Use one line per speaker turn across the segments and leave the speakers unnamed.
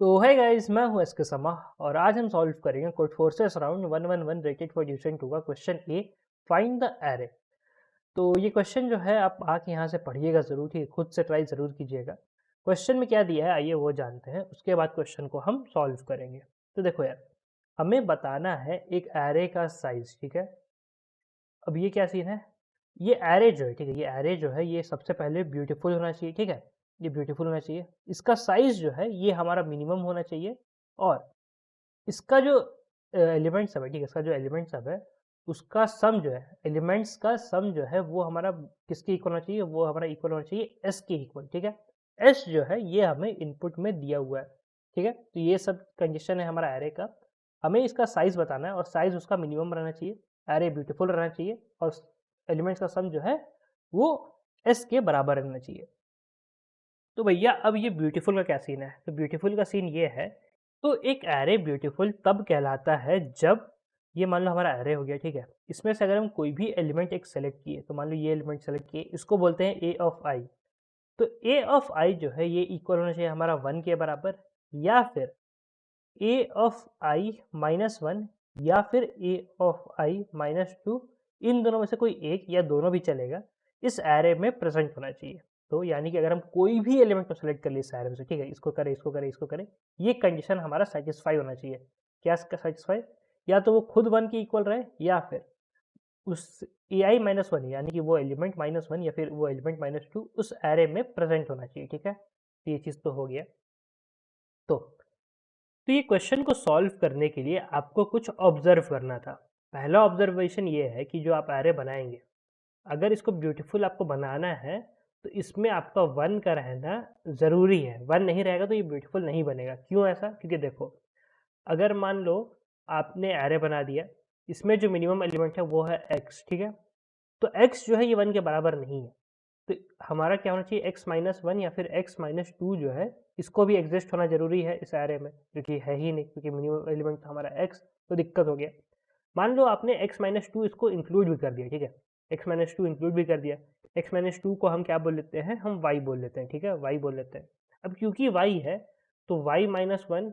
तो है गाइस, मैं हूं एसके समा और आज हम सॉल्व करेंगे code forces round 111 rated for division 2 का question A, find the array. तो ये क्वेश्चन जो है आप आके यहाँ से पढ़िएगा ज़रूर, ठीक है, खुद से ट्राई ज़रूर कीजिएगा। क्वेश्चन में क्या दिया है आइए वो जानते हैं, उसके बाद क्वेश्चन को हम सॉल्व करेंगे। तो देखो यार, हमें बताना है एक एरे का साइज, ठीक है। अब ये क्या सीन है, ये एरे जो है, ठीक है, ये एरे जो है ये सबसे पहले ब्यूटीफुल होना चाहिए, ठीक है, ये ब्यूटीफुल होना चाहिए। इसका साइज जो है ये हमारा मिनिमम होना चाहिए और इसका जो एलिमेंट सब है, ठीक है, इसका जो एलिमेंट सब है उसका सम जो है, एलिमेंट्स का सम जो है वो हमारा किसके इक्वल होना चाहिए, वो हमारा इक्वल होना चाहिए एस के इक्वल, ठीक है। एस जो है ये हमें इनपुट में दिया हुआ है, ठीक है। तो ये सब कंडीशन है हमारा एरे का। हमें इसका साइज बताना है और साइज उसका मिनिमम रहना चाहिए, एरे ब्यूटीफुल रहना चाहिए और एलिमेंट्स का सम जो है वो एस के बराबर रहना चाहिए। तो भैया अब ये ब्यूटीफुल का क्या सीन है, तो ब्यूटीफुल का सीन ये है, तो एक एरे ब्यूटीफुल तब कहलाता है जब ये मान लो हमारा एरे हो गया, ठीक है, इसमें से अगर हम कोई भी एलिमेंट एक सेलेक्ट किए, तो मान लो ये एलिमेंट सेलेक्ट किए, इसको बोलते हैं ए ऑफ आई। तो ए ऑफ आई जो है ये इक्वल होना चाहिए हमारा 1 के बराबर, या फिर ए ऑफ आई माइनस वन, या फिर ए ऑफ आई माइनस टू। इन दोनों में से कोई एक या दोनों भी चलेगा, इस एरे में प्रेजेंट होना चाहिए। तो यानी कि अगर हम कोई भी एलिमेंट को सेलेक्ट कर लिए इस एरे में से, ठीक है, इसको करें इसको करें इसको करें, ये कंडीशन हमारा सेटिस्फाई होना चाहिए। क्या सेटिस्फाई, या तो वो खुद 1 के इक्वल रहे या फिर उस ए आई माइनस वन यानी कि वो एलिमेंट माइनस वन या फिर वो एलिमेंट माइनस टू उस एरे में प्रेजेंट होना चाहिए, ठीक है। तो ये चीज़ तो हो गया। तो ये क्वेश्चन को सॉल्व करने के लिए आपको कुछ ऑब्जर्व करना था। पहला ऑब्जर्वेशन ये है कि जो आप एरे बनाएंगे, अगर इसको ब्यूटीफुल आपको बनाना है तो इसमें आपका 1 का रहना ज़रूरी है। 1 नहीं रहेगा तो ये ब्यूटीफुल नहीं बनेगा। क्यों ऐसा? क्योंकि देखो, अगर मान लो आपने एरे बना दिया, इसमें जो मिनिमम एलिमेंट है वो है x, ठीक है। तो x जो है ये 1 के बराबर नहीं है, तो हमारा क्या होना चाहिए, x माइनस वन या फिर x माइनस टू जो है इसको भी एग्जिस्ट होना जरूरी है इस एरे में, क्योंकि है ही नहीं, क्योंकि मिनिमम एलिमेंट था हमारा x। तो दिक्कत हो गया। मान लो आपने x माइनस टू इसको इंक्लूड भी कर दिया, ठीक है, x माइनस टू इंक्लूड भी कर दिया। x माइनस टू को हम क्या बोल लेते हैं, हम y बोल लेते हैं, ठीक है, y बोल लेते हैं। अब क्योंकि y है तो y माइनस वन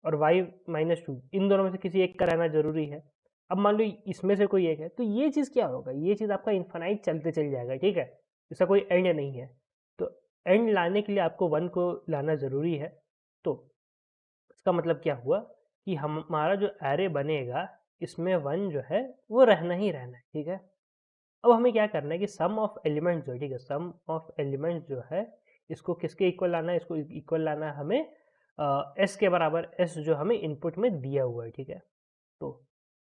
और y माइनस टू इन दोनों में से किसी एक का रहना जरूरी है। अब मान लो इसमें से कोई एक है, तो ये चीज़ क्या होगा, ये चीज़ आपका इन्फानाइट चलते चल जाएगा, ठीक है, इसका कोई एंड नहीं है। तो एंड लाने के लिए आपको 1 को लाना ज़रूरी है। तो इसका मतलब क्या हुआ कि हमारा जो एरे बनेगा इसमें 1 जो है वो रहना ही रहना है, ठीक है। अब हमें क्या करना है कि सम ऑफ एलिमेंट जो है, ठीक है, सम ऑफ एलिमेंट जो है इसको किसके इक्वल लाना है, इसको इक्वल लाना है हमें एस के बराबर, एस जो हमें इनपुट में दिया हुआ है, ठीक है। तो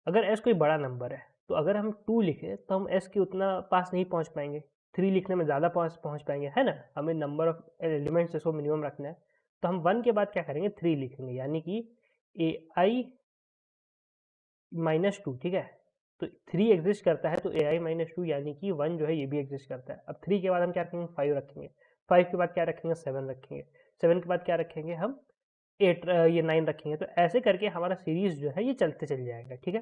अगर एस कोई बड़ा नंबर है तो अगर हम 2 लिखें तो हम एस के उतना पास नहीं पहुंच पाएंगे, 3 लिखने में ज़्यादा पास पहुंच पाएंगे, है ना। हमें नंबर ऑफ एलिमेंट्स इसको मिनिमम रखना है, तो हम 1 के बाद क्या करेंगे, 3 लिखेंगे, यानी कि ए आई माइनस टू, ठीक है। तो 3 एग्जिस्ट करता है तो ए आई माइनस टू यानी कि 1 जो है ये भी एग्जिस्ट करता है। अब 3 के बाद हम क्या रखेंगे, 5 रखेंगे, 5 के बाद क्या रखेंगे, 7 रखेंगे, 7 के बाद क्या रखेंगे हम 8, ये 9 रखेंगे। तो ऐसे करके हमारा सीरीज जो है ये चलते चल जाएगा, ठीक है।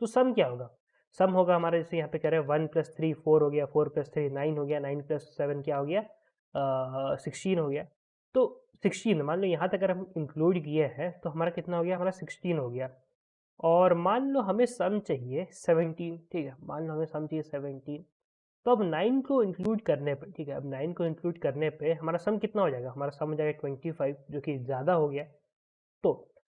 तो सम क्या होगा, सम होगा हमारा, जैसे यहाँ पे कह रहे हैं 1 प्लस थ्री 4 हो गया, 4 प्लस थ्री 9 हो गया, 9 प्लस 7 क्या हो गया, 16 हो गया। तो 16 मान लो यहाँ तक अगर हम इंक्लूड किए हैं तो हमारा कितना हो गया, हमारा 16 हो गया। और मान लो हमें सम चाहिए 17, ठीक है, मान लो हमें सम चाहिए 17। तो अब 9 को इंक्लूड करने पे, ठीक है, अब 9 को इंक्लूड करने पे हमारा सम कितना हो जाएगा, हमारा सम हो जाएगा 25, जो कि ज़्यादा हो गया। तो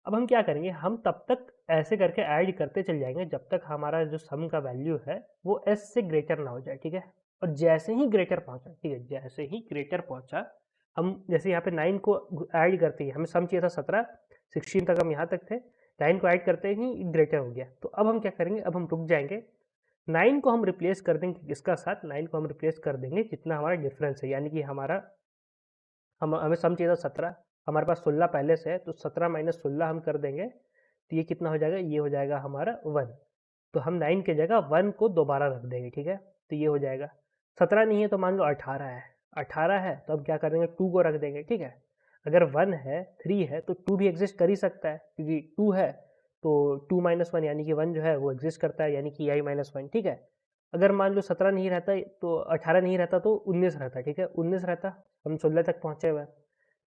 अब हम क्या करेंगे, हम तब तक ऐसे करके ऐड करते चल जाएंगे जब तक हमारा जो सम का वैल्यू है वो एस से ग्रेटर ना हो जाए, ठीक है। और जैसे ही ग्रेटर पहुंचा, ठीक है, जैसे ही ग्रेटर पहुंचा, हम जैसे यहाँ पे 9 को ऐड करते ही, हमें सम चाहिए था 17, 16 तक हम यहाँ तक थे, 9 को ऐड करते ही ग्रेटर हो गया। तो अब हम क्या करेंगे, अब हम रुक जाएंगे, 9 को हम रिप्लेस कर देंगे किसका साथ, 9 को हम रिप्लेस कर देंगे जितना हमारा डिफरेंस है, यानी कि हमारा हमें सम चाहिए था 17, हमारे पास 16 पहले से है, तो 17 माइनस 16 हम कर देंगे, तो ये कितना हो जाएगा, ये हो जाएगा हमारा 1। तो हम 9 की जगह 1 को दोबारा रख देंगे, ठीक है। तो ये हो जाएगा 17 नहीं है तो मान लो 18 है, 18 है तो अब क्या करेंगे, 2 को रख देंगे, ठीक है। अगर 1 है 3 है तो 2 भी एग्जिस्ट कर ही सकता है, क्योंकि 2 है तो 2 माइनस वन यानी कि 1 जो है वो एग्जिस्ट करता है, यानी कि आई माइनस वन, ठीक है। अगर मान लो 17 नहीं रहता तो 18 नहीं रहता तो 19 रहता, ठीक है, 19 रहता, हम 16 तक पहुँचे हुए हैं।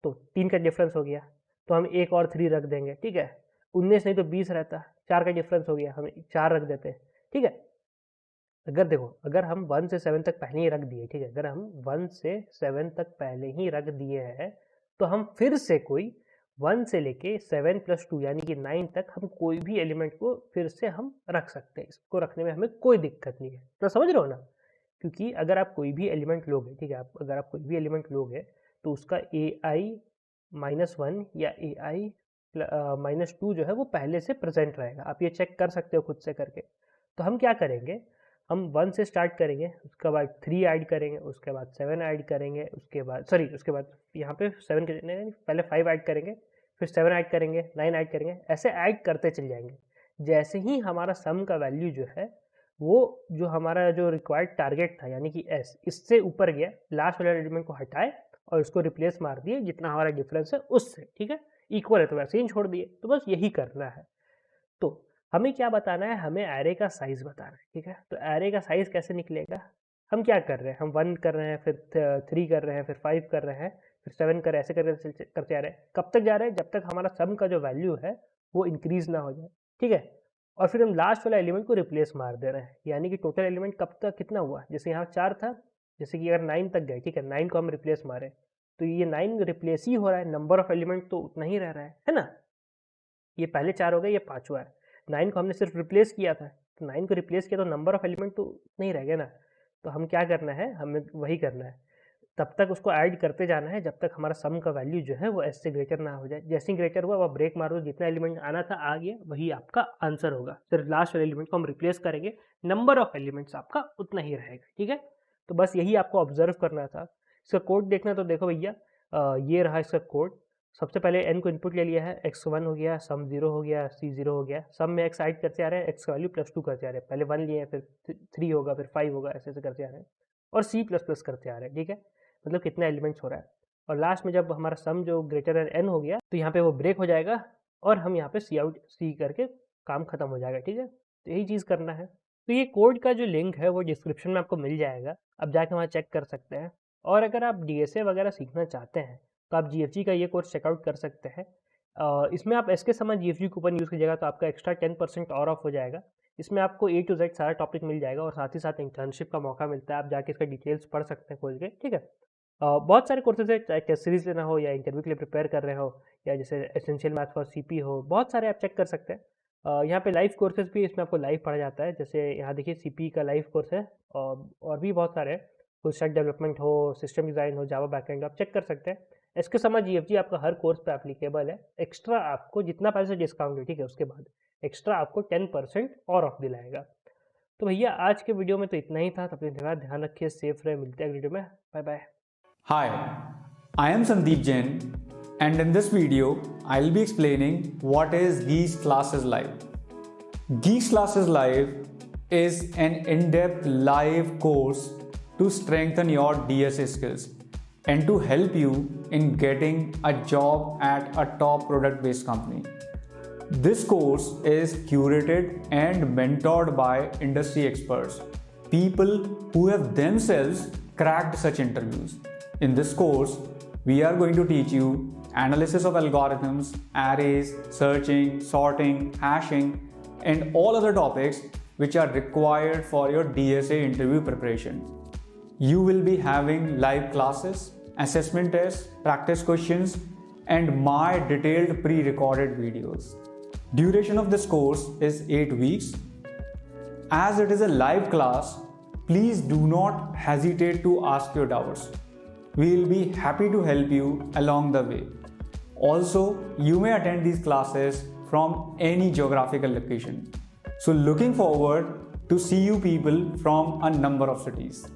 तो 3 का डिफरेंस हो गया, तो हम 1 और 3 रख देंगे, ठीक है। 19 नहीं तो 20 रहता, 4 का डिफरेंस हो गया, हम 4 रख देते हैं, ठीक है। अगर देखो, अगर हम 1 से 7 तक पहले ही रख दिए, ठीक है, अगर हम 1 से 7 तक पहले ही रख दिए हैं, तो हम फिर से कोई 1 से लेके 7 + 2 यानी कि 9 तक हम कोई भी एलिमेंट को फिर से हम रख सकते हैं। इसको रखने में हमें कोई दिक्कत नहीं है, तो समझ रहे हो ना। क्योंकि अगर आप कोई भी एलिमेंट लोगे, ठीक है, अगर आप कोई भी एलिमेंट लोगे तो उसका ai-1 या ai-2 जो है वो पहले से प्रेजेंट रहेगा। आप ये चेक कर सकते हो खुद से करके। तो हम क्या करेंगे, हम 1 से स्टार्ट करेंगे, उसके बाद 3 ऐड करेंगे, उसके बाद 7 ऐड करेंगे, उसके बाद यहाँ पे 7 के नहीं, पहले 5 ऐड करेंगे, फिर 7 ऐड करेंगे, 9 ऐड करेंगे, ऐसे ऐड करते चल जाएंगे। जैसे ही हमारा सम का वैल्यू जो है वो जो हमारा जो रिक्वायर्ड टारगेट था यानी कि s, इससे ऊपर गया, लास्ट वाले एलिमेंट को हटाए और उसको रिप्लेस मार दिए जितना हमारा डिफरेंस है उससे, ठीक है। इक्वल है तो वैसे ही छोड़ दिए। तो बस यही करना है। तो हमें क्या बताना है, हमें एरे का साइज बताना है, ठीक है। तो एरे का साइज कैसे निकलेगा, हम क्या कर रहे हैं, हम 1 कर रहे हैं, फिर 3 कर रहे हैं, फिर 5 कर रहे हैं, फिर 7 कर रहे हैं, ऐसे करते जा रहे हैं। कब तक जा रहे हैं, जब तक हमारा सम का जो वैल्यू है वो इंक्रीज ना हो जाए, ठीक है। और फिर हम लास्ट वाला एलिमेंट को रिप्लेस मार दे रहे हैं, यानी कि टोटल एलिमेंट कब तक कितना हुआ, जैसे यहाँ 4 था, जैसे कि अगर 9 तक गए, ठीक है, 9 को हम रिप्लेस मारे तो ये 9 रिप्लेस ही हो रहा है, नंबर ऑफ एलिमेंट तो उतना ही रह रहा है ना। ये पहले 4 हो गए, ये 5वां है। 9 को हमने सिर्फ रिप्लेस किया था, तो 9 को रिप्लेस किया तो नंबर ऑफ एलिमेंट तो नहीं रह गया ना। तो हम क्या करना है, हमें वही करना है, तब तक उसको ऐड करते जाना है जब तक हमारा सम का वैल्यू जो है वो s से ग्रेटर ना हो जाए। जैसे ही ग्रेटर हुआ वह ब्रेक मारो, जितना एलिमेंट आना था आ गया, वही आपका आंसर होगा। सिर्फ लास्ट वाले एलिमेंट को हम रिप्लेस करेंगे, नंबर ऑफ एलिमेंट्स आपका उतना ही रहेगा, ठीक है। तो बस यही आपको ऑब्जर्व करना था। इसका कोड देखना तो देखो भैया, ये रहा इसका कोड। सबसे पहले n को इनपुट ले लिया है, x1 हो गया, सम 0 हो गया, c 0 हो गया। सम में x ऐड करते आ रहे हैं, x का वैल्यू +2 करते आ रहे हैं। पहले 1 लिए हैं, फिर 3 होगा, फिर 5 होगा, ऐसे ऐसे करते आ रहे हैं। और c ++ करते आ रहे हैं, ठीक है, मतलब कितना एलिमेंट्स हो रहा है। और लास्ट में जब हमारा सम जो ग्रेटर देन n हो गया तो यहाँ पे वो ब्रेक हो जाएगा और हम यहाँ पे सी आउट सी करके काम खत्म हो जाएगा, ठीक है। तो यही चीज़ करना है। तो ये कोड का जो लिंक है वो डिस्क्रिप्शन में आपको मिल जाएगा, अब जाके वहाँ चेक कर सकते हैं। और अगर आप DSA वगैरह सीखना चाहते हैं तो आप GFG का ये कोर्स चेकआउट कर सकते हैं। इसमें आप SK Sama GFG coupon use कीजिएगा तो आपका एक्स्ट्रा 10% और ऑफ हो जाएगा। इसमें आपको A to Z सारा टॉपिक मिल जाएगा और साथ ही साथ इंटर्नशिप का मौका मिलता है। आप जाके इसका डिटेल्स पढ़ सकते हैं खोल के, ठीक है। बहुत सारे कोर्सेज है, चाहे टेस्ट सीरीज लेना हो या इंटरव्यू के लिए प्रिपेयर कर रहे हो या जैसे एसेंशियल मैथ्स फॉर CP हो, बहुत सारे आप चेक कर सकते हैं। यहाँ पे लाइव कोर्सेज भी इसमें आपको लाइव पढ़ा जाता है। जैसे यहाँ देखिए CP का लाइव कोर्स है और भी बहुत सारे हैं, फुल स्टैक डेवलपमेंट हो, सिस्टम डिज़ाइन हो, जावा बैकएंड, आप चेक कर सकते हैं। SK Sama GFG आपका हर कोर्स पे एप्लीकेबल है। एक्स्ट्रा आपको जितना पैसे डिस्काउंट है, ठीक है, उसके बाद एक्स्ट्रा आपको 10% और ऑफ दिलाएगा। तो भैया आज के वीडियो में तो इतना ही था। अपने ध्यान रखिए, सेफ रहे, मिलते हैं वीडियो में, bye bye.
Hi, I am Sandeep Jain, and in this video, I'll be explaining what is Geese Classes Live. Geese Classes Live is an in-depth live course to strengthen your DSA skills and to help you in getting a job at a top product-based company. This course is curated and mentored by industry experts, people who have themselves cracked such interviews. In this course, we are going to teach you analysis of algorithms, arrays, searching, sorting, hashing, and all other topics which are required for your DSA interview preparation. You will be having live classes, assessment tests, practice questions, and my detailed pre-recorded videos. Duration of this course is 8 weeks. As it is a live class, please do not hesitate to ask your doubts. We will be happy to help you along the way. Also, you may attend these classes from any geographical location. So looking forward to see you people from a number of cities.